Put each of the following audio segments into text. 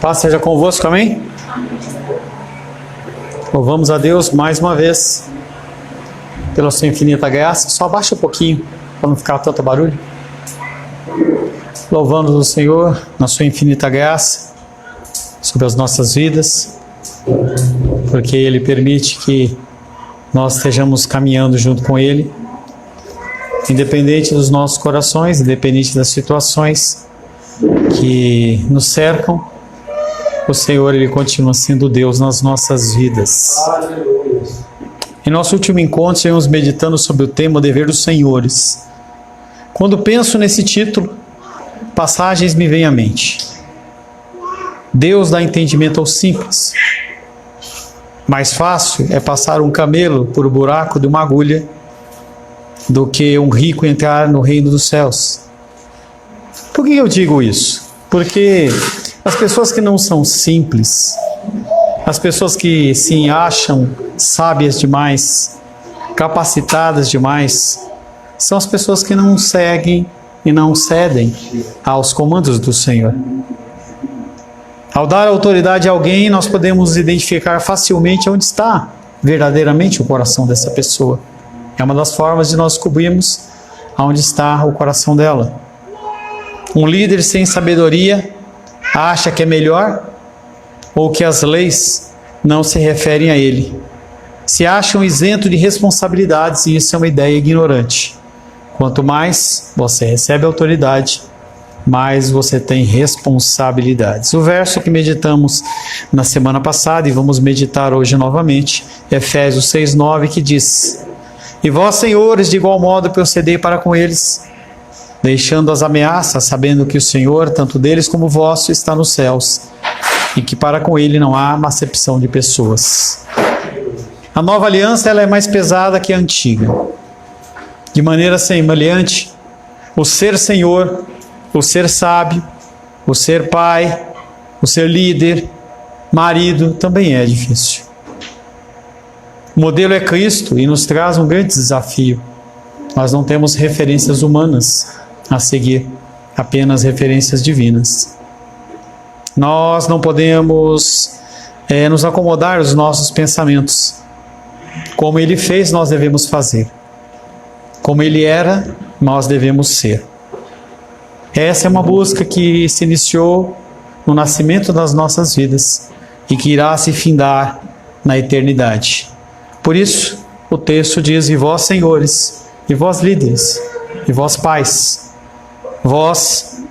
Paz seja convosco, amém? Louvamos a Deus mais uma vez pela sua infinita graça. Só abaixa um pouquinho para não ficar tanto barulho. Louvamos o Senhor na sua infinita graça sobre as nossas vidas, porque Ele permite que nós estejamos caminhando junto com Ele, independente dos nossos corações, independente das situações que nos cercam. O Senhor, Ele continua sendo Deus nas nossas vidas. Em nosso último encontro, estivemos meditando sobre o tema o dever dos senhores. Quando penso nesse título, passagens me vêm à mente. Deus dá entendimento aos simples. Mais fácil é passar um camelo por o buraco de uma agulha do que um rico entrar no reino dos céus. Por que eu digo isso? Porque as pessoas que não são simples, as pessoas que se acham sábias demais, capacitadas demais, são as pessoas que não seguem e não cedem aos comandos do Senhor. Ao dar autoridade a alguém, nós podemos identificar facilmente onde está verdadeiramente o coração dessa pessoa. É uma das formas de nós descobrirmos onde está o coração dela. Um líder sem sabedoria acha que é melhor ou que as leis não se referem a ele. Se acham isento de responsabilidades e isso é uma ideia ignorante. Quanto mais você recebe autoridade, mais você tem responsabilidades. O verso que meditamos na semana passada e vamos meditar hoje novamente, Efésios 6:9, que diz: E vós, senhores, de igual modo procedei para com eles, deixando as ameaças, sabendo que o Senhor, tanto deles como vosso, está nos céus, e que para com ele não há acepção de pessoas. A nova aliança ela é mais pesada que a antiga. De maneira semelhante, o ser Senhor, o ser sábio, o ser pai, o ser líder, marido, também é difícil. O modelo é Cristo e nos traz um grande desafio. Nós não temos referências humanas a seguir, apenas referências divinas. Nós não podemos nos acomodar aos nossos pensamentos. Como Ele fez, nós devemos fazer. Como Ele era, nós devemos ser. Essa é uma busca que se iniciou no nascimento das nossas vidas e que irá se findar na eternidade. Por isso, o texto diz: E vós, senhores, e vós, líderes, e vós, pais, vós,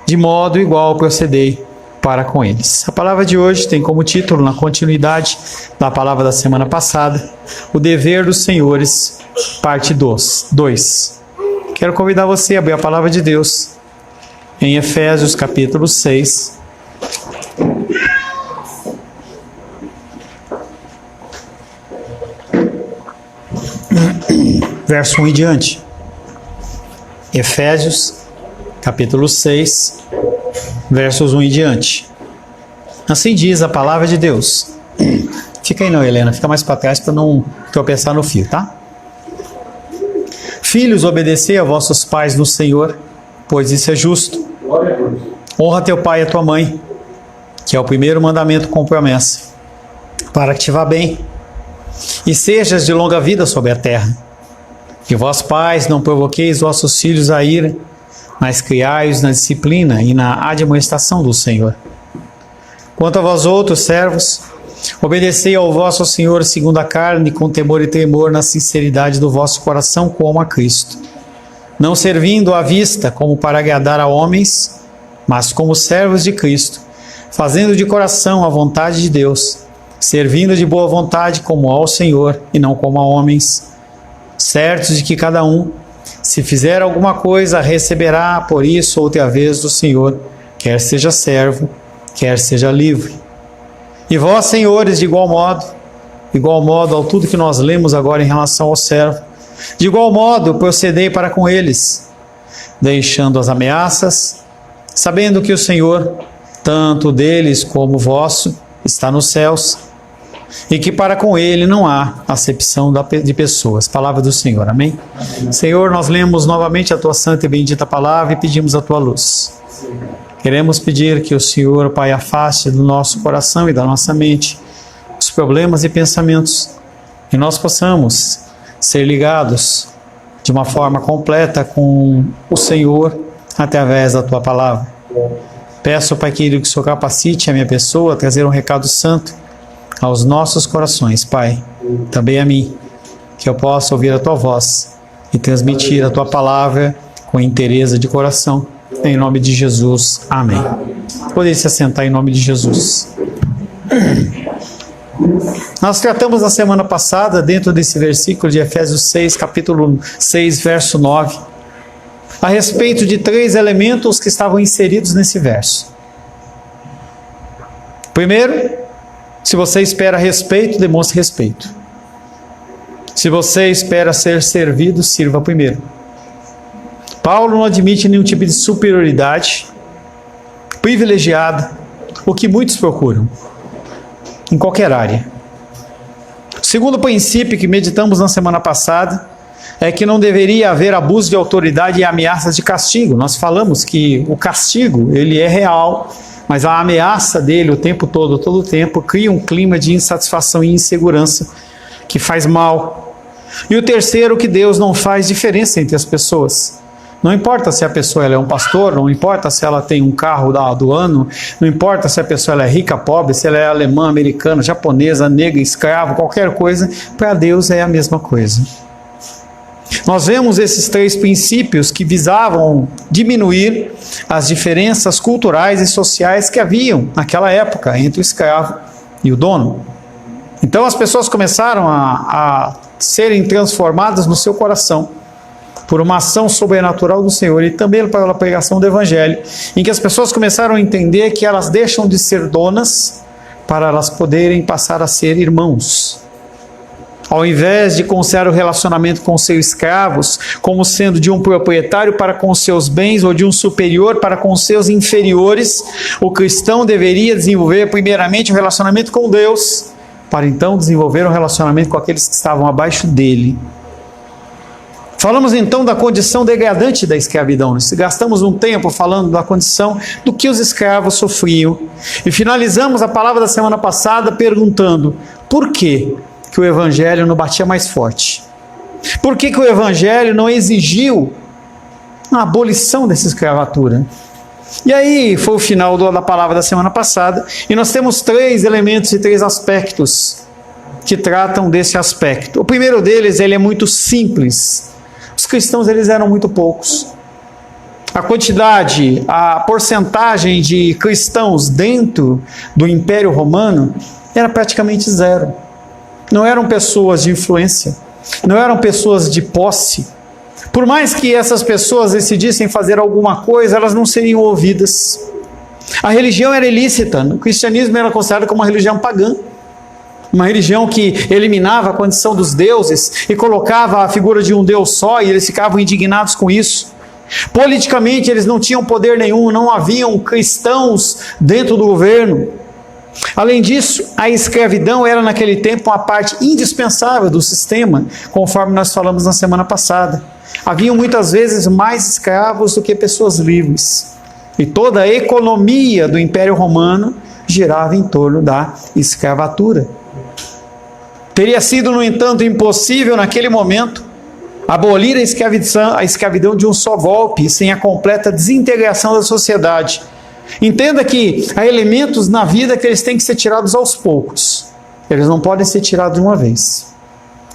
de modo igual procedei para com eles. A palavra de hoje tem como título, na continuidade da palavra da semana passada, o dever dos senhores, parte 2. Quero convidar você a abrir a palavra de Deus em Efésios capítulo 6. Verso 1 em diante. Efésios capítulo 6, versos 1 em diante. Assim diz a palavra de Deus. Fica aí não, Helena, fica mais para trás para não tropeçar no fio, tá? Filhos, obedecei a vossos pais no Senhor, pois isso é justo. Honra teu pai e a tua mãe, que é o primeiro mandamento com promessa, para que te vá bem e sejas de longa vida sobre a terra. E vós, pais, não provoqueis vossos filhos a ira, mas criai-os na disciplina e na admoestação do Senhor. Quanto a vós outros, servos, obedecei ao vosso Senhor segundo a carne, com temor e tremor, na sinceridade do vosso coração, como a Cristo. Não servindo à vista, como para agradar a homens, mas como servos de Cristo, fazendo de coração a vontade de Deus, servindo de boa vontade como ao Senhor e não como a homens, certos de que cada um, se fizer alguma coisa, receberá por isso outra vez do Senhor, quer seja servo, quer seja livre. E vós, senhores, de igual modo ao tudo que nós lemos agora em relação ao servo, de igual modo procedei para com eles, deixando as ameaças, sabendo que o Senhor, tanto deles como vosso, está nos céus, e que para com ele não há acepção de pessoas. Palavra do Senhor, amém? Senhor, nós lemos novamente a tua santa e bendita palavra e pedimos a tua luz. Queremos pedir que o Senhor, Pai, afaste do nosso coração e da nossa mente os problemas e pensamentos, e nós possamos ser ligados de uma forma completa com o Senhor através da Tua Palavra. Peço, Pai querido, que o Senhor capacite a minha pessoa a trazer um recado santo aos nossos corações, Pai, também a mim, que eu possa ouvir a Tua voz e transmitir a Tua Palavra com interesse de coração. Em nome de Jesus. Amém. Podem se assentar em nome de Jesus. Nós tratamos na semana passada, dentro desse versículo de Efésios 6, capítulo 6, verso 9, a respeito de 3 elementos que estavam inseridos nesse verso. Primeiro, se você espera respeito, demonstre respeito. Se você espera ser servido, sirva primeiro. Paulo não admite nenhum tipo de superioridade privilegiada, o que muitos procuram, em qualquer área. O segundo princípio que meditamos na semana passada é que não deveria haver abuso de autoridade e ameaças de castigo. Nós falamos que o castigo, ele é real, mas a ameaça dele o tempo todo, todo o tempo, cria um clima de insatisfação e insegurança que faz mal. E o terceiro, que Deus não faz diferença entre as pessoas. Não importa se a pessoa ela é um pastor, não importa se ela tem um carro do ano, não importa se a pessoa ela é rica, pobre, se ela é alemã, americana, japonesa, negra, escravo, qualquer coisa, para Deus é a mesma coisa. Nós vemos esses 3 princípios que visavam diminuir as diferenças culturais e sociais que haviam naquela época entre o escravo e o dono. Então as pessoas começaram a serem transformadas no seu coração por uma ação sobrenatural do Senhor e também pela pregação do Evangelho, em que as pessoas começaram a entender que elas deixam de ser donas para elas poderem passar a ser irmãos. Ao invés de considerar o relacionamento com seus escravos como sendo de um proprietário para com seus bens ou de um superior para com seus inferiores, o cristão deveria desenvolver primeiramente o relacionamento com Deus, para então desenvolver um relacionamento com aqueles que estavam abaixo dele. Falamos então da condição degradante da escravidão. Gastamos um tempo falando da condição do que os escravos sofriam. E finalizamos a palavra da semana passada perguntando por que o Evangelho não batia mais forte? Por que o Evangelho não exigiu a abolição dessa escravatura? E aí foi o final da palavra da semana passada. E nós temos 3 elementos e 3 aspectos que tratam desse aspecto. O primeiro deles, ele é muito simples. Os cristãos, eles eram muito poucos. A porcentagem de cristãos dentro do Império Romano era praticamente zero. Não eram pessoas de influência, não eram pessoas de posse. Por mais que essas pessoas decidissem fazer alguma coisa, elas não seriam ouvidas. A religião era ilícita, o cristianismo era considerado como uma religião pagã. Uma religião que eliminava a condição dos deuses e colocava a figura de um Deus só, e eles ficavam indignados com isso. Politicamente eles não tinham poder nenhum, não haviam cristãos dentro do governo. Além disso, a escravidão era naquele tempo uma parte indispensável do sistema, conforme nós falamos na semana passada. Haviam muitas vezes mais escravos do que pessoas livres. E toda a economia do Império Romano girava em torno da escravatura. Teria sido, no entanto, impossível naquele momento abolir a escravidão de um só golpe, sem a completa desintegração da sociedade. Entenda que há elementos na vida que eles têm que ser tirados aos poucos. Eles não podem ser tirados de uma vez.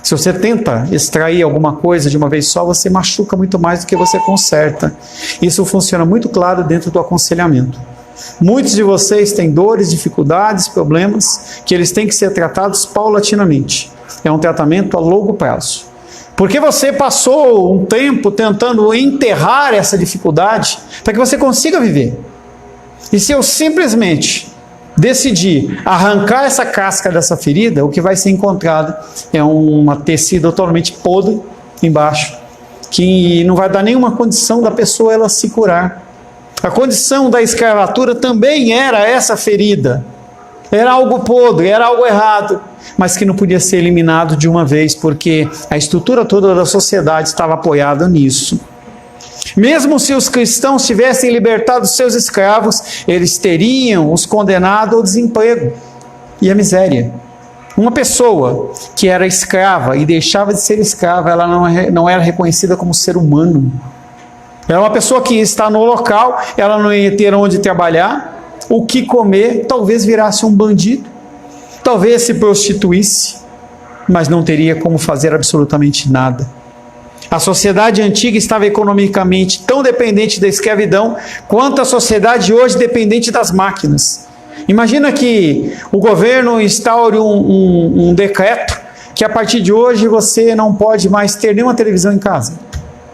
Se você tenta extrair alguma coisa de uma vez só, você machuca muito mais do que você conserta. Isso funciona muito claro dentro do aconselhamento. Muitos de vocês têm dores, dificuldades, problemas, que eles têm que ser tratados paulatinamente. É um tratamento a longo prazo. Porque você passou um tempo tentando enterrar essa dificuldade para que você consiga viver. E se eu simplesmente decidir arrancar essa casca dessa ferida, o que vai ser encontrado é uma tecido totalmente podre embaixo, que não vai dar nenhuma condição da pessoa ela se curar. A condição da escravatura também era essa ferida. Era algo podre, era algo errado, mas que não podia ser eliminado de uma vez, porque a estrutura toda da sociedade estava apoiada nisso. Mesmo se os cristãos tivessem libertado seus escravos, eles teriam os condenado ao desemprego e à miséria. Uma pessoa que era escrava e deixava de ser escrava, ela não era reconhecida como ser humano. Era uma pessoa que está no local, ela não ia ter onde trabalhar, o que comer, talvez virasse um bandido, talvez se prostituísse, mas não teria como fazer absolutamente nada. A sociedade antiga estava economicamente tão dependente da escravidão quanto a sociedade hoje dependente das máquinas. Imagina que o governo instaure um decreto que a partir de hoje você não pode mais ter nenhuma televisão em casa.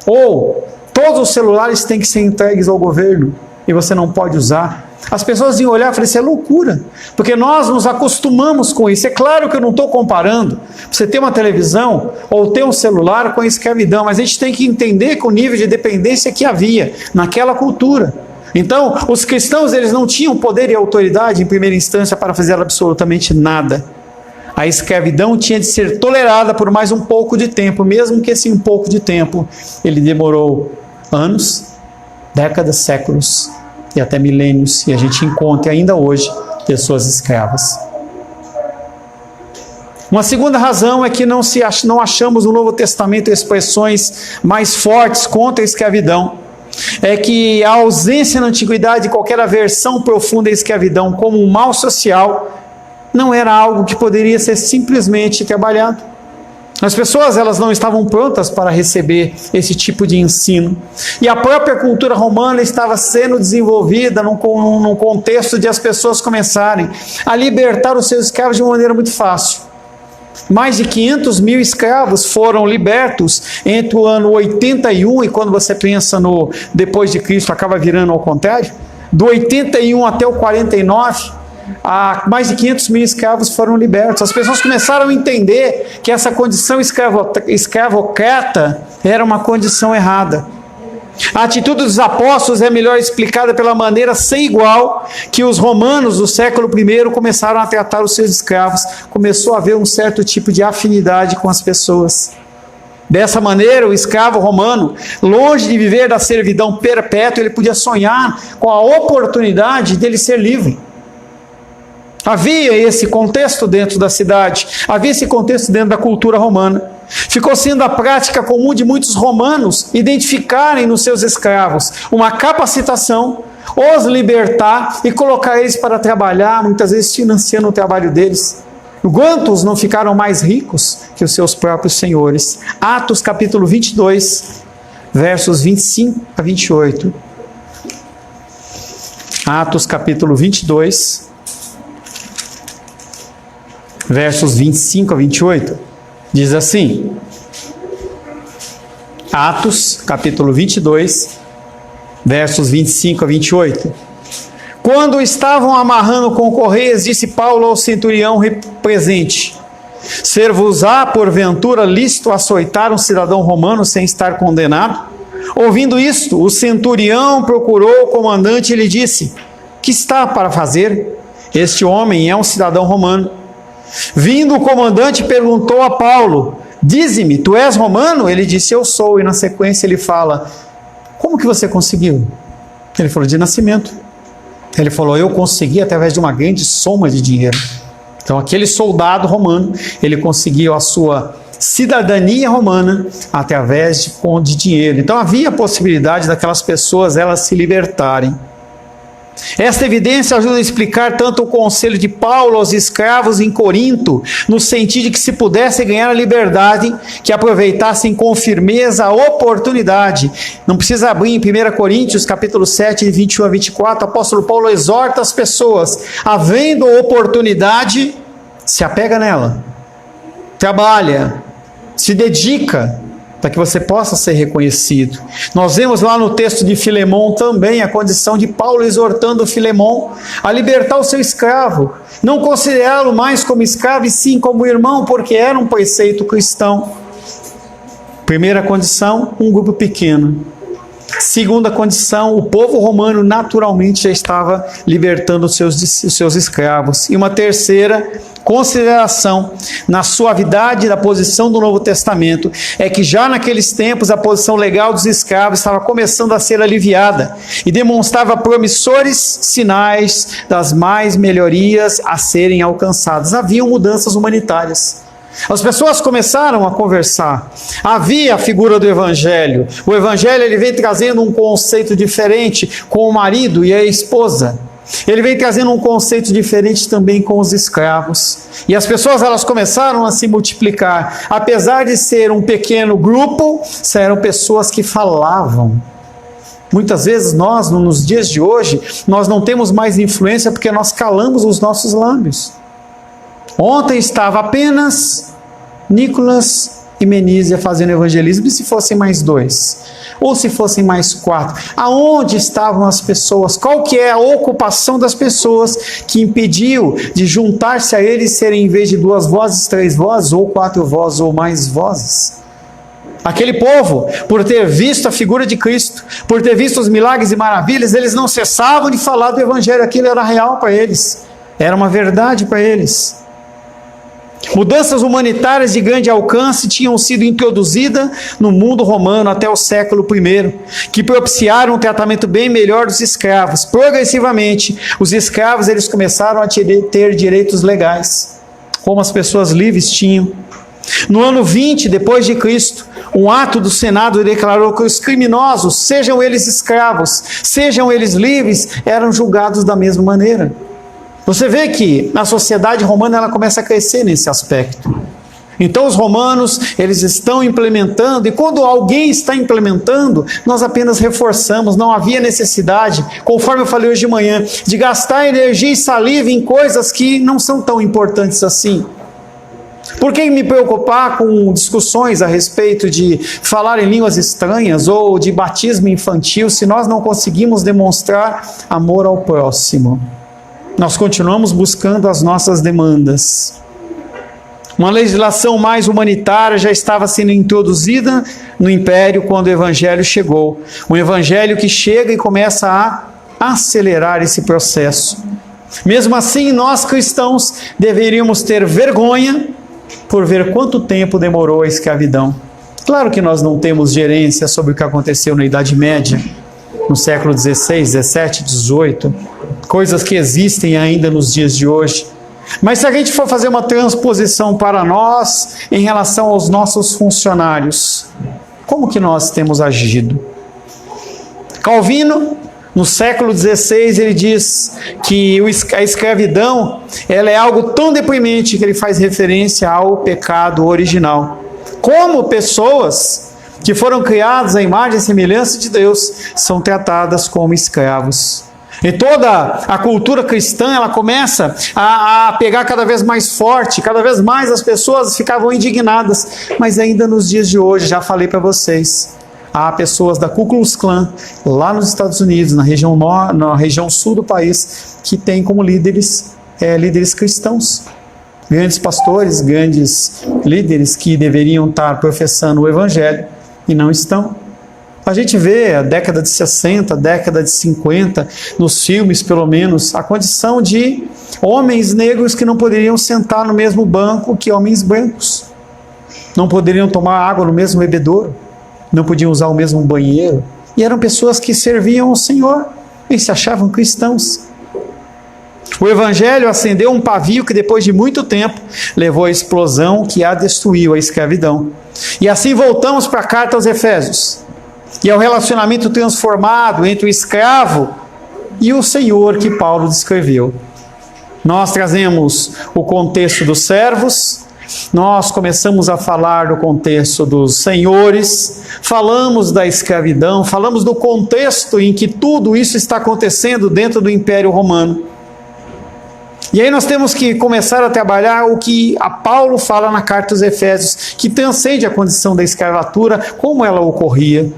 Ou todos os celulares têm que ser entregues ao governo e você não pode usar. As pessoas iam olhar e falar, isso é loucura, porque nós nos acostumamos com isso. É claro que eu não estou comparando você ter uma televisão ou ter um celular com a escravidão, mas a gente tem que entender com o nível de dependência que havia naquela cultura. Então, os cristãos, eles não tinham poder e autoridade em primeira instância para fazer absolutamente nada. A escravidão tinha de ser tolerada por mais um pouco de tempo, mesmo que esse um pouco de tempo, ele demorou anos, décadas, séculos e até milênios, e a gente encontra ainda hoje pessoas escravas. Uma segunda razão é que não achamos no Novo Testamento expressões mais fortes contra a escravidão. É que a ausência na antiguidade de qualquer aversão profunda à escravidão como um mal social não era algo que poderia ser simplesmente trabalhado. As pessoas, elas não estavam prontas para receber esse tipo de ensino. E a própria cultura romana estava sendo desenvolvida num contexto de as pessoas começarem a libertar os seus escravos de uma maneira muito fácil. Mais de 500 mil escravos foram libertos entre o ano 81 e quando você pensa no depois de Cristo, acaba virando ao contrário. Do 81 até o 49, mais de 500 mil escravos foram libertos. As pessoas começaram a entender que essa condição escravocrata era uma condição errada. A atitude dos apóstolos é melhor explicada pela maneira sem igual que os romanos do século I começaram a tratar os seus escravos. Começou a haver um certo tipo de afinidade com as pessoas. Dessa maneira, o escravo romano, longe de viver da servidão perpétua, ele podia sonhar com a oportunidade dele ser livre. Havia esse contexto dentro da cidade, havia esse contexto dentro da cultura romana. Ficou sendo a prática comum de muitos romanos identificarem nos seus escravos uma capacitação, os libertar e colocar eles para trabalhar, muitas vezes financiando o trabalho deles. Quantos não ficaram mais ricos que os seus próprios senhores? Atos capítulo 22, versos 25 a 28. Atos capítulo 22, versos 25 a 28. Diz assim, Atos, capítulo 22, versos 25 a 28. Quando estavam amarrando com correias, disse Paulo ao centurião presente, ser-vos-á, porventura, lícito açoitar um cidadão romano sem estar condenado? Ouvindo isto, o centurião procurou o comandante e lhe disse, que está para fazer? Este homem é um cidadão romano. Vindo o comandante, perguntou a Paulo, dize-me, tu és romano? Ele disse, eu sou. E na sequência ele fala, como que você conseguiu? Ele falou, de nascimento. Ele falou, eu consegui através de uma grande soma de dinheiro. Então aquele soldado romano, ele conseguiu a sua cidadania romana através de dinheiro. Então havia a possibilidade daquelas pessoas elas se libertarem. Esta evidência ajuda a explicar tanto o conselho de Paulo aos escravos em Corinto, no sentido de que se pudessem ganhar a liberdade, que aproveitassem com firmeza a oportunidade. Não precisa abrir em 1 Coríntios, capítulo 7, de 21 a 24, o apóstolo Paulo exorta as pessoas, havendo oportunidade, se apega nela, trabalha, se dedica, para que você possa ser reconhecido. Nós vemos lá no texto de Filemão também a condição de Paulo exortando Filemão a libertar o seu escravo, não considerá-lo mais como escravo e sim como irmão, porque era um preceito cristão. Primeira condição, um grupo pequeno. Segunda condição, o povo romano naturalmente já estava libertando os seus escravos. E uma terceira, consideração na suavidade da posição do Novo Testamento é que já naqueles tempos a posição legal dos escravos estava começando a ser aliviada e demonstrava promissores sinais das mais melhorias a serem alcançadas. Haviam mudanças humanitárias. As pessoas começaram a conversar. Havia a figura do Evangelho. O Evangelho ele vem trazendo um conceito diferente com o marido e a esposa. Ele vem trazendo um conceito diferente também com os escravos. E as pessoas elas começaram a se multiplicar. Apesar de ser um pequeno grupo, eram pessoas que falavam. Muitas vezes nós, nos dias de hoje, nós não temos mais influência porque nós calamos os nossos lábios. Ontem estava apenas Nicolas e Menísia fazendo evangelismo, e se fossem mais 2? Ou se fossem mais 4? Aonde estavam as pessoas? Qual que é a ocupação das pessoas que impediu de juntar-se a eles serem, em vez de 2 vozes, 3 vozes, ou 4 vozes, ou mais vozes? Aquele povo, por ter visto a figura de Cristo, por ter visto os milagres e maravilhas, eles não cessavam de falar do Evangelho. Aquilo era real para eles, era uma verdade para eles. Mudanças humanitárias de grande alcance tinham sido introduzidas no mundo romano até o século I, que propiciaram um tratamento bem melhor dos escravos. Progressivamente, os escravos eles começaram a ter direitos legais, como as pessoas livres tinham. No ano 20 depois de Cristo, um ato do Senado declarou que os criminosos, sejam eles escravos, sejam eles livres, eram julgados da mesma maneira. Você vê que a sociedade romana ela começa a crescer nesse aspecto. Então os romanos, eles estão implementando, e quando alguém está implementando, nós apenas reforçamos. Não havia necessidade, conforme eu falei hoje de manhã, de gastar energia e saliva em coisas que não são tão importantes assim. Por que me preocupar com discussões a respeito de falar em línguas estranhas ou de batismo infantil, se nós não conseguimos demonstrar amor ao próximo? Nós continuamos buscando as nossas demandas. Uma legislação mais humanitária já estava sendo introduzida no Império quando o Evangelho chegou. Um Evangelho que chega e começa a acelerar esse processo. Mesmo assim, nós cristãos deveríamos ter vergonha por ver quanto tempo demorou a escravidão. Claro que nós não temos gerência sobre o que aconteceu na Idade Média, no século XVI, XVII, XVIII, coisas que existem ainda nos dias de hoje. Mas se a gente for fazer uma transposição para nós em relação aos nossos funcionários, como que nós temos agido? Calvino, no século XVI, ele diz que a escravidão ela é algo tão deprimente que ele faz referência ao pecado original. Como pessoas que foram criadas à imagem e semelhança de Deus são tratadas como escravos. E toda a cultura cristã, ela começa a pegar cada vez mais forte, cada vez mais as pessoas ficavam indignadas. Mas ainda nos dias de hoje, já falei para vocês, há pessoas da Ku Klux Klan, lá nos Estados Unidos, na região sul do país, que tem como líderes cristãos. Grandes pastores, grandes líderes que deveriam estar professando o Evangelho e não estão. A gente vê a década de 60, a década de 50, nos filmes pelo menos, a condição de homens negros que não poderiam sentar no mesmo banco que homens brancos. Não poderiam tomar água no mesmo bebedouro, não podiam usar o mesmo banheiro. E eram pessoas que serviam ao Senhor e se achavam cristãos. O Evangelho acendeu um pavio que depois de muito tempo levou à explosão que a destruiu, a escravidão. E assim voltamos para a carta aos Efésios. E é o relacionamento transformado entre o escravo e o Senhor que Paulo descreveu. Nós trazemos o contexto dos servos, nós começamos a falar do contexto dos senhores, falamos da escravidão, falamos do contexto em que tudo isso está acontecendo dentro do Império Romano. E aí nós temos que começar a trabalhar o que a Paulo fala na carta aos Efésios, que transcende a condição da escravatura, como ela ocorria.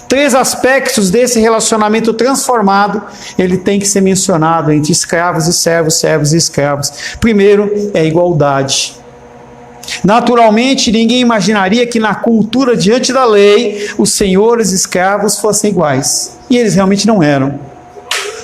3 aspectos desse relacionamento transformado, ele tem que ser mencionado entre escravos e servos, servos e escravos. Primeiro é a igualdade. Naturalmente, ninguém imaginaria que na cultura diante da lei, os senhores e escravos fossem iguais. E eles realmente não eram.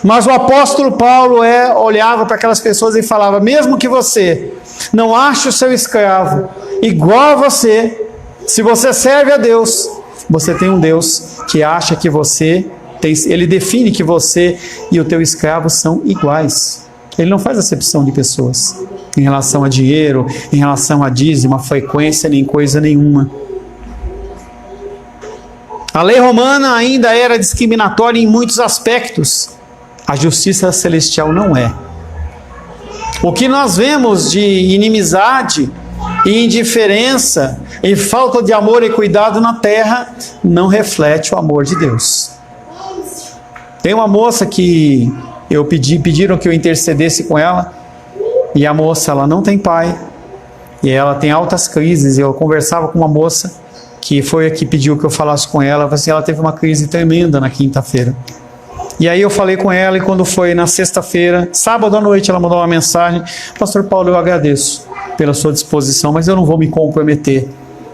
Mas o apóstolo Paulo olhava para aquelas pessoas e falava, mesmo que você Não ache o seu escravo igual a você. Se você serve a Deus, você tem um Deus que acha que você tem, ele define que você e o teu escravo são iguais. Ele não faz acepção de pessoas em relação a dinheiro, em relação a dízimo, a frequência, nem coisa nenhuma. A lei romana ainda era discriminatória em muitos aspectos. A justiça celestial não é. O que nós vemos de inimizade e indiferença e falta de amor e cuidado na terra não reflete o amor de Deus. Tem uma moça que pediram que eu intercedesse com ela, e a moça, ela não tem pai, e ela tem altas crises. Eu conversava com uma moça que foi a que pediu que eu falasse com ela, assim, ela teve uma crise tremenda na quinta-feira. E aí eu falei com ela, e quando foi na sexta-feira, sábado à noite, ela mandou uma mensagem: Pastor Paulo, eu agradeço pela sua disposição, mas eu não vou me comprometer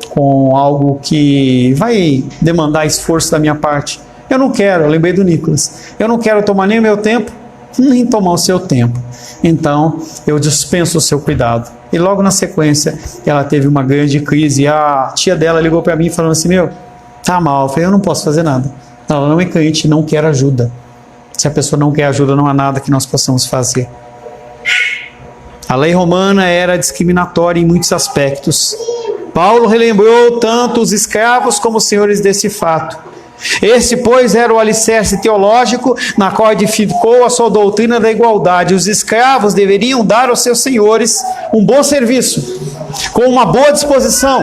com algo que vai demandar esforço da minha parte. Eu não quero, eu lembrei do Nicolas, eu não quero tomar nem o meu tempo, nem tomar o seu tempo. Então, eu dispenso o seu cuidado. E logo na sequência, ela teve uma grande crise, e a tia dela ligou para mim falando assim: meu, tá mal. Eu falei: eu não posso fazer nada. Ela não é crente, não quer ajuda. Se a pessoa não quer ajuda, não há nada que nós possamos fazer. A lei romana era discriminatória em muitos aspectos. Paulo relembrou tanto os escravos como os senhores desse fato. Esse, pois, era o alicerce teológico na qual edificou a sua doutrina da igualdade. Os escravos deveriam dar aos seus senhores um bom serviço, com uma boa disposição.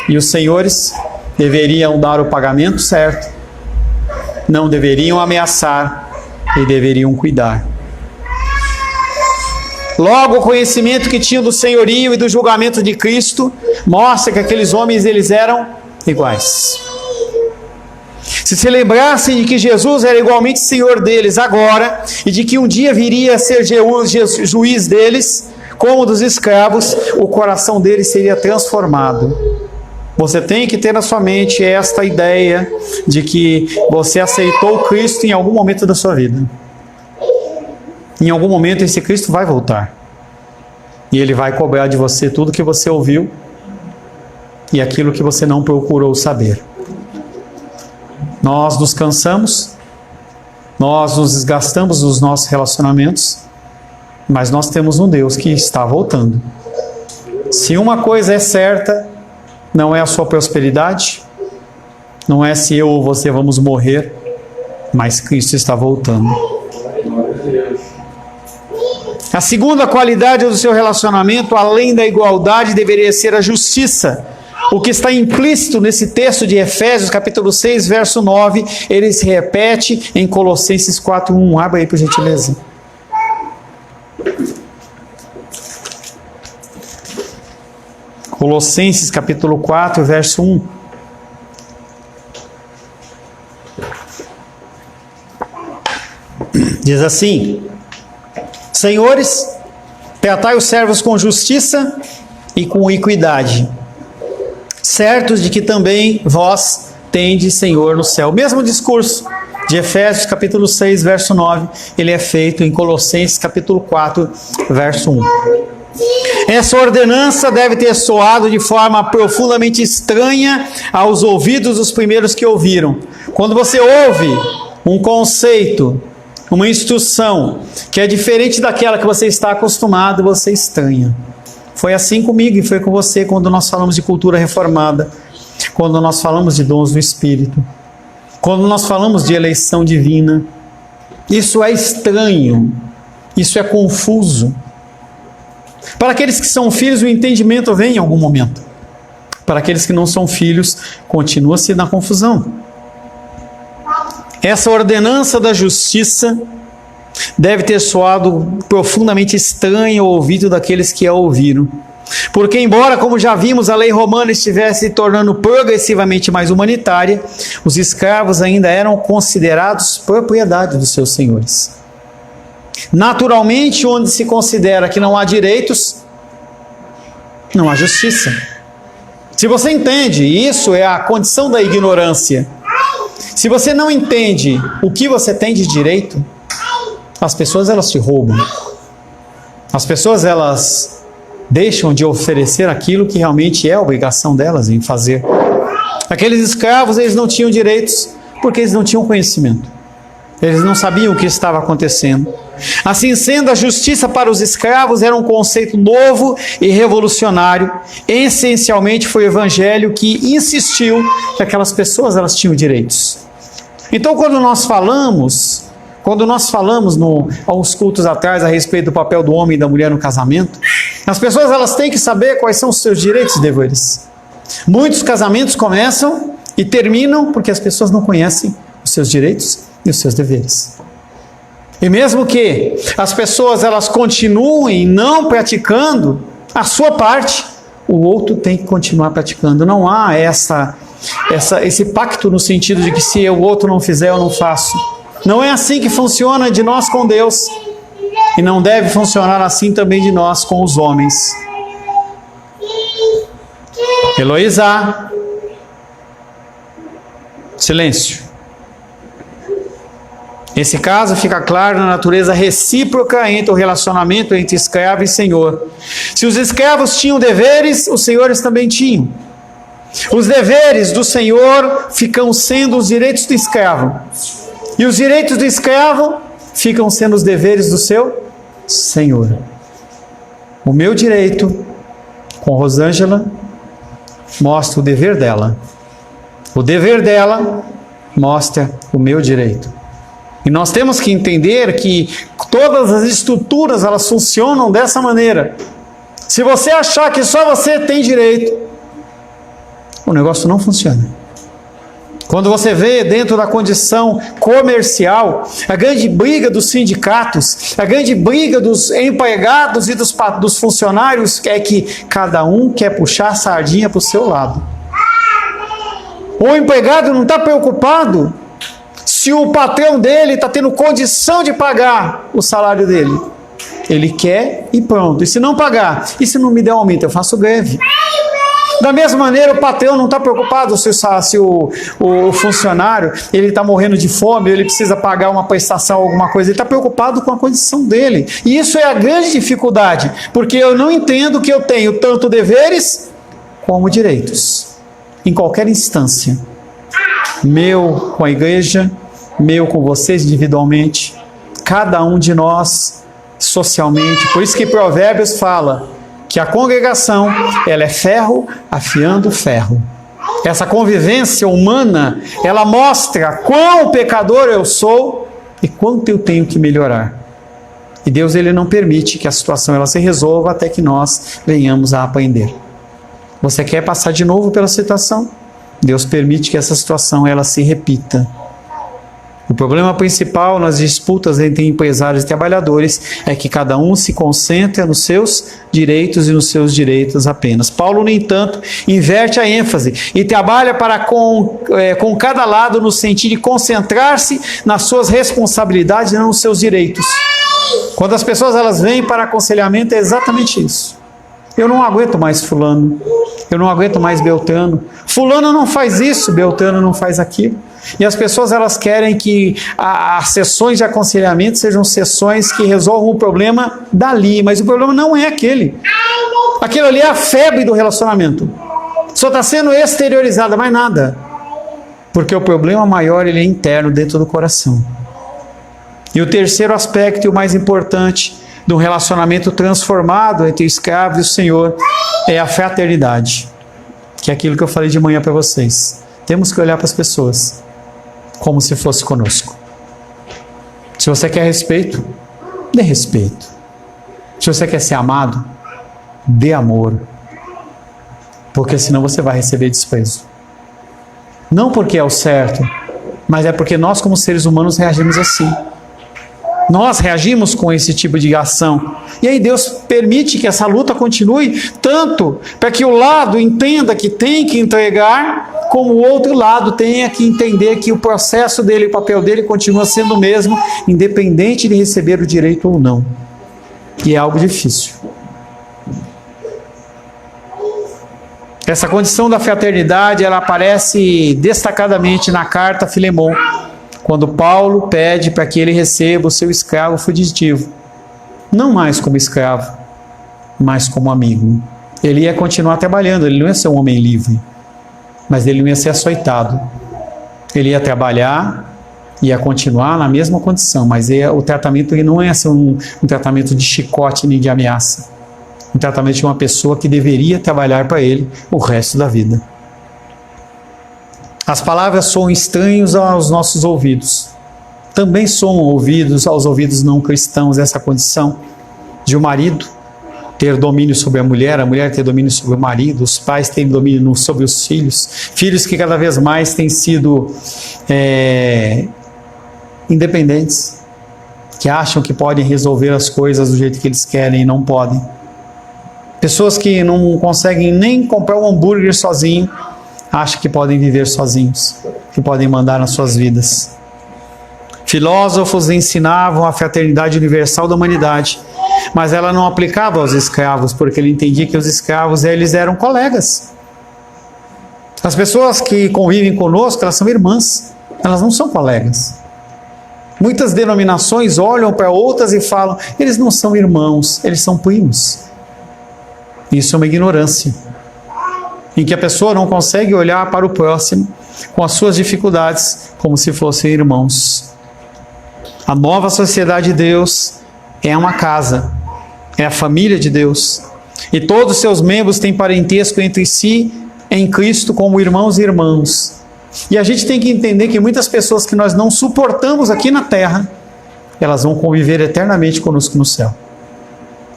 E os senhores deveriam dar o pagamento certo, não deveriam ameaçar e deveriam cuidar. Logo, o conhecimento que tinham do senhorio e do julgamento de Cristo mostra que aqueles homens, eles eram iguais. Se se lembrassem de que Jesus era igualmente Senhor deles agora, e de que um dia viria a ser juiz deles, como dos escravos, o coração deles seria transformado. Você tem que ter na sua mente esta ideia de que você aceitou Cristo em algum momento da sua vida. Em algum momento esse Cristo vai voltar. E Ele vai cobrar de você tudo que você ouviu e aquilo que você não procurou saber. Nós nos cansamos, nós nos desgastamos nos nossos relacionamentos, mas nós temos um Deus que está voltando. Se uma coisa é certa, não é a sua prosperidade, não é se eu ou você vamos morrer, mas Cristo está voltando. A segunda qualidade do seu relacionamento, além da igualdade, deveria ser a justiça. O que está implícito nesse texto de Efésios, capítulo 6, verso 9, ele se repete em Colossenses 4:1. Abra aí, por gentileza. Colossenses, capítulo 4, verso 1. Diz assim: Senhores, tratai os servos com justiça e com equidade, certos de que também vós tendes Senhor no céu. O mesmo discurso de Efésios capítulo 6, verso 9, ele é feito em Colossenses capítulo 4, verso 1. Essa ordenança deve ter soado de forma profundamente estranha aos ouvidos dos primeiros que ouviram. Quando você ouve um conceito, uma instrução que é diferente daquela que você está acostumado, você estranha. Foi assim comigo e foi com você quando nós falamos de cultura reformada, quando nós falamos de dons do Espírito, quando nós falamos de eleição divina. Isso é estranho, isso é confuso. Para aqueles que são filhos, o entendimento vem em algum momento. Para aqueles que não são filhos, continua-se na confusão. Essa ordenança da justiça deve ter soado profundamente estranha ao ouvido daqueles que a ouviram. Porque embora, como já vimos, a lei romana estivesse se tornando progressivamente mais humanitária, os escravos ainda eram considerados propriedade dos seus senhores. Naturalmente, onde se considera que não há direitos, não há justiça. Se você entende, isso é a condição da ignorância. Se você não entende o que você tem de direito, as pessoas elas te roubam. As pessoas, elas deixam de oferecer aquilo que realmente é a obrigação delas em fazer. Aqueles escravos, eles não tinham direitos porque eles não tinham conhecimento. Eles não sabiam o que estava acontecendo. Assim sendo, a justiça para os escravos era um conceito novo e revolucionário. Essencialmente foi o evangelho que insistiu que aquelas pessoas, elas tinham direitos. Então, quando nós falamos há uns cultos atrás a respeito do papel do homem e da mulher no casamento, as pessoas, elas têm que saber quais são os seus direitos e deveres. Muitos casamentos começam e terminam porque as pessoas não conhecem os seus direitos e os seus deveres. E mesmo que as pessoas, elas continuem não praticando a sua parte, o outro tem que continuar praticando. Não há esse pacto no sentido de que se o outro não fizer, eu não faço. Não é assim que funciona de nós com Deus. E não deve funcionar assim também de nós com os homens. Heloísa. Silêncio. Nesse caso, fica claro na natureza recíproca entre o relacionamento entre escravo e senhor. Se os escravos tinham deveres, os senhores também tinham. Os deveres do senhor ficam sendo os direitos do escravo. E os direitos do escravo ficam sendo os deveres do seu senhor. O meu direito com Rosângela mostra o dever dela. O dever dela mostra o meu direito. E nós temos que entender que todas as estruturas, elas funcionam dessa maneira. Se você achar que só você tem direito, o negócio não funciona. Quando você vê dentro da condição comercial, a grande briga dos sindicatos, a grande briga dos empregados e dos funcionários é que cada um quer puxar a sardinha para o seu lado. O empregado não está preocupado se o patrão dele está tendo condição de pagar o salário dele. Ele quer e pronto. E se não pagar? E se não me der um aumento? Eu faço greve. Da mesma maneira, o patrão não está preocupado se o funcionário ele está morrendo de fome, ele precisa pagar uma prestação, alguma coisa. Ele está preocupado com a condição dele. E isso é a grande dificuldade, porque eu não entendo que eu tenho tanto deveres como direitos. Em qualquer instância. Meu com a igreja, meu com vocês individualmente, cada um de nós socialmente. Por isso que Provérbios fala que a congregação, ela é ferro afiando ferro. Essa convivência humana, ela mostra quão pecador eu sou e quanto eu tenho que melhorar. E Deus, ele não permite que a situação ela se resolva até que nós venhamos a aprender. Você quer passar de novo pela situação? Deus permite que essa situação ela se repita. O problema principal nas disputas entre empresários e trabalhadores é que cada um se concentra nos seus direitos e nos seus direitos apenas. Paulo, no entanto, inverte a ênfase e trabalha com cada lado no sentido de concentrar-se nas suas responsabilidades e não nos seus direitos. Quando as pessoas elas vêm para aconselhamento, é exatamente isso. Eu não aguento mais fulano, eu não aguento mais Beltrano. Fulano não faz isso, Beltrano não faz aquilo. E as pessoas elas querem que as sessões de aconselhamento sejam sessões que resolvam o problema dali, mas o problema não é aquele. Aquilo ali é a febre do relacionamento. Só está sendo exteriorizada, mais nada. Porque o problema maior ele é interno, dentro do coração. E o terceiro aspecto e o mais importante de um relacionamento transformado entre o escravo e o Senhor é a fraternidade. Que é aquilo que eu falei de manhã para vocês. Temos que olhar para as pessoas como se fosse conosco. Se você quer respeito, dê respeito. Se você quer ser amado, dê amor. Porque senão você vai receber desprezo. Não porque é o certo, mas é porque nós como seres humanos reagimos assim. Nós reagimos com esse tipo de ação. E aí Deus permite que essa luta continue, tanto para que o lado entenda que tem que entregar, como o outro lado tenha que entender que o processo dele, o papel dele continua sendo o mesmo, independente de receber o direito ou não. E é algo difícil. Essa condição da fraternidade, ela aparece destacadamente na carta a Filemon, quando Paulo pede para que ele receba o seu escravo fugitivo. não mais como escravo, mas como amigo. Ele ia continuar trabalhando, ele não ia ser um homem livre, mas ele não ia ser açoitado. Ele ia trabalhar, ia continuar na mesma condição, mas o tratamento não ia ser um tratamento de chicote nem de ameaça. Um tratamento de uma pessoa que deveria trabalhar para ele o resto da vida. As palavras soam estranhos aos nossos ouvidos. Também soam ouvidos aos ouvidos não cristãos essa condição de um marido ter domínio sobre a mulher ter domínio sobre o marido, os pais terem domínio sobre os filhos, filhos que cada vez mais têm sido independentes, que acham que podem resolver as coisas do jeito que eles querem e não podem. Pessoas que não conseguem nem comprar um hambúrguer sozinho, acham que podem viver sozinhos, que podem mandar nas suas vidas. Filósofos ensinavam a fraternidade universal da humanidade, mas ela não aplicava aos escravos, porque ele entendia que os escravos eles eram colegas. As pessoas que convivem conosco, elas são irmãs, elas não são colegas. Muitas denominações olham para outras e falam, eles não são irmãos, eles são primos. Isso é uma ignorância, em que a pessoa não consegue olhar para o próximo com as suas dificuldades como se fossem irmãos. A nova sociedade de Deus é uma casa, é a família de Deus, e todos os seus membros têm parentesco entre si em Cristo como irmãos e irmãs. E a gente tem que entender que muitas pessoas que nós não suportamos aqui na terra, elas vão conviver eternamente conosco no céu.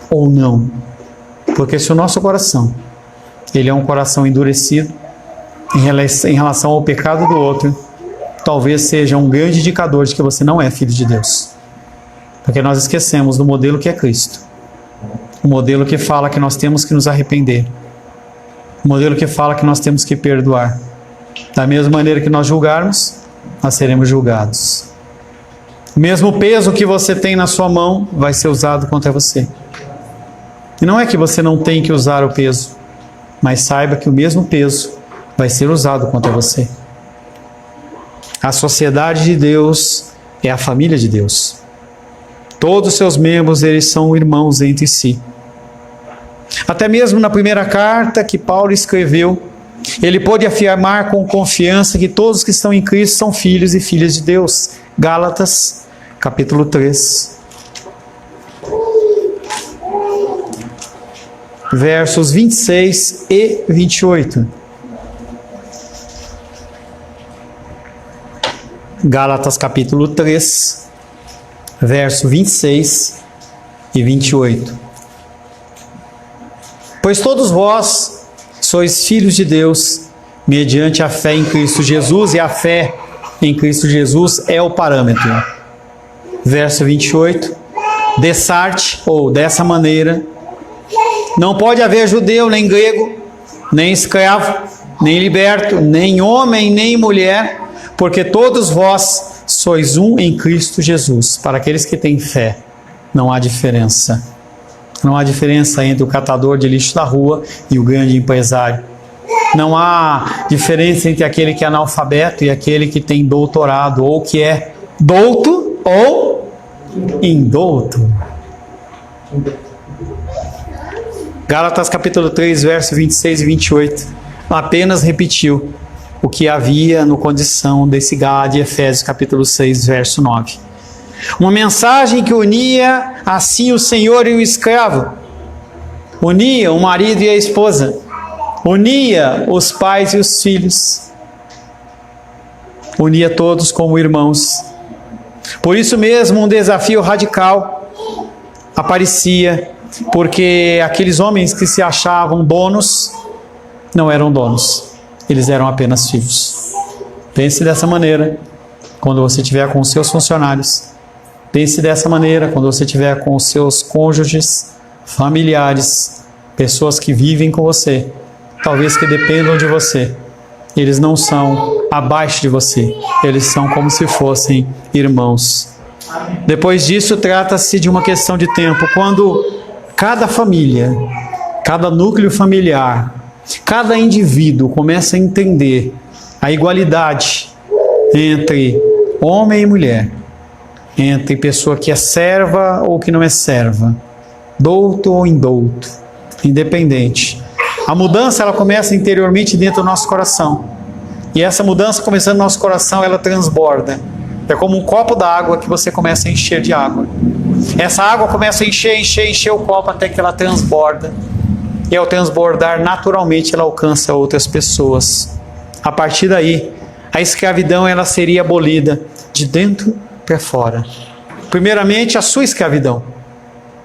Ou não. Porque se o nosso coração, ele é um coração endurecido em relação ao pecado do outro, talvez seja um grande indicador de que você não é filho de Deus. Porque nós esquecemos do modelo que é Cristo. O modelo que fala que nós temos que nos arrepender. O modelo que fala que nós temos que perdoar. Da mesma maneira que nós julgarmos, nós seremos julgados. O mesmo peso que você tem na sua mão vai ser usado contra você. E não é que você não tem que usar o peso, mas saiba que o mesmo peso vai ser usado contra você. A sociedade de Deus é a família de Deus. Todos os seus membros, eles são irmãos entre si. Até mesmo na primeira carta que Paulo escreveu, ele pôde afirmar com confiança que todos que estão em Cristo são filhos e filhas de Deus. Gálatas, capítulo 3. Versos 26 e 28. Gálatas, capítulo 3, verso 26 e 28. Pois todos vós sois filhos de Deus, mediante a fé em Cristo Jesus, e a fé em Cristo Jesus é o parâmetro. Verso 28. Dessarte, ou dessa maneira, não pode haver judeu, nem grego, nem escravo, nem liberto, nem homem, nem mulher, porque todos vós sois um em Cristo Jesus. Para aqueles que têm fé, não há diferença. Não há diferença entre o catador de lixo da rua e o grande empresário. Não há diferença entre aquele que é analfabeto e aquele que tem doutorado, ou que é douto ou indouto. Gálatas capítulo 3, verso 26 e 28, apenas repetiu o que havia no condição desse de Efésios capítulo 6, verso 9. Uma mensagem que unia assim o senhor e o escravo, unia o marido e a esposa, unia os pais e os filhos, unia todos como irmãos. Por isso mesmo um desafio radical aparecia, porque aqueles homens que se achavam donos, não eram donos, eles eram apenas filhos. Pense dessa maneira quando você estiver com os seus funcionários. Pense dessa maneira quando você estiver com os seus cônjuges, familiares, pessoas que vivem com você, talvez que dependam de você. Eles não são abaixo de você, eles são como se fossem irmãos. Depois disso, trata-se de uma questão de tempo, quando cada família, cada núcleo familiar, cada indivíduo começa a entender a igualdade entre homem e mulher, entre pessoa que é serva ou que não é serva, douto ou indouto, independente. A mudança, ela começa interiormente dentro do nosso coração. E essa mudança, começando no nosso coração, ela transborda. É como um copo d'água que você começa a encher de água. Essa água começa a encher o copo até que ela transborda. E ao transbordar, naturalmente, ela alcança outras pessoas. A partir daí, a escravidão, ela seria abolida de dentro para fora. Primeiramente, a sua escravidão.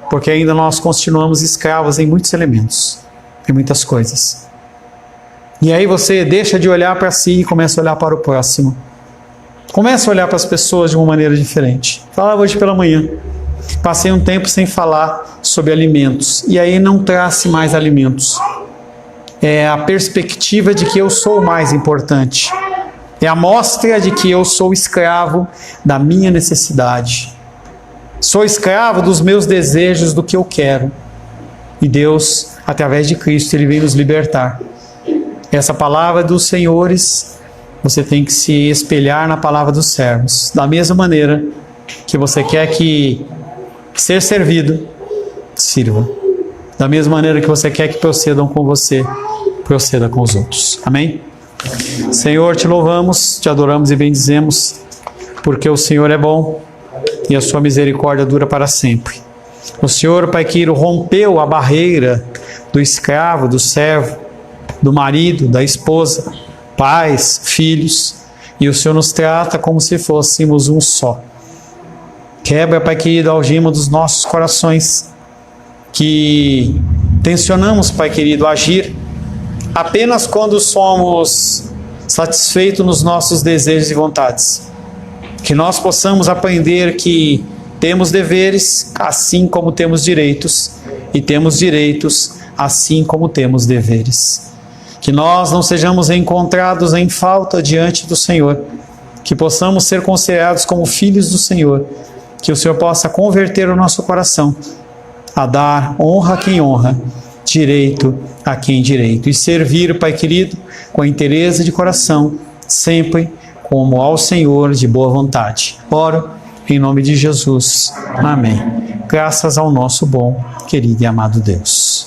Porque ainda nós continuamos escravos em muitos elementos, em muitas coisas. E aí você deixa de olhar para si e começa a olhar para o próximo. Começa a olhar para as pessoas de uma maneira diferente. Falava hoje pela manhã. Passei um tempo sem falar sobre alimentos. E aí não traz mais alimentos. É a perspectiva de que eu sou o mais importante. É a mostra de que eu sou escravo da minha necessidade. Sou escravo dos meus desejos, do que eu quero. E Deus, através de Cristo, Ele vem nos libertar. Essa palavra dos senhores, você tem que se espelhar na palavra dos servos. Da mesma maneira que você quer que ser servido, sirva. Da mesma maneira que você quer que procedam com você, proceda com os outros. Amém? Senhor, te louvamos, te adoramos e bendizemos, porque o Senhor é bom e a sua misericórdia dura para sempre. O Senhor, Pai querido, rompeu a barreira do escravo, do servo, do marido, da esposa, pais, filhos, e o Senhor nos trata como se fôssemos um só. Quebra, Pai querido, a algema dos nossos corações, que tensionamos, Pai querido, agir apenas quando somos satisfeitos nos nossos desejos e vontades. Que nós possamos aprender que temos deveres assim como temos direitos, e temos direitos assim como temos deveres. Que nós não sejamos encontrados em falta diante do Senhor, que possamos ser considerados como filhos do Senhor, que o Senhor possa converter o nosso coração a dar honra a quem honra, direito a quem direito, e servir, Pai querido, com interesse de coração, sempre como ao Senhor de boa vontade. Oro em nome de Jesus. Amém. Graças ao nosso bom, querido e amado Deus.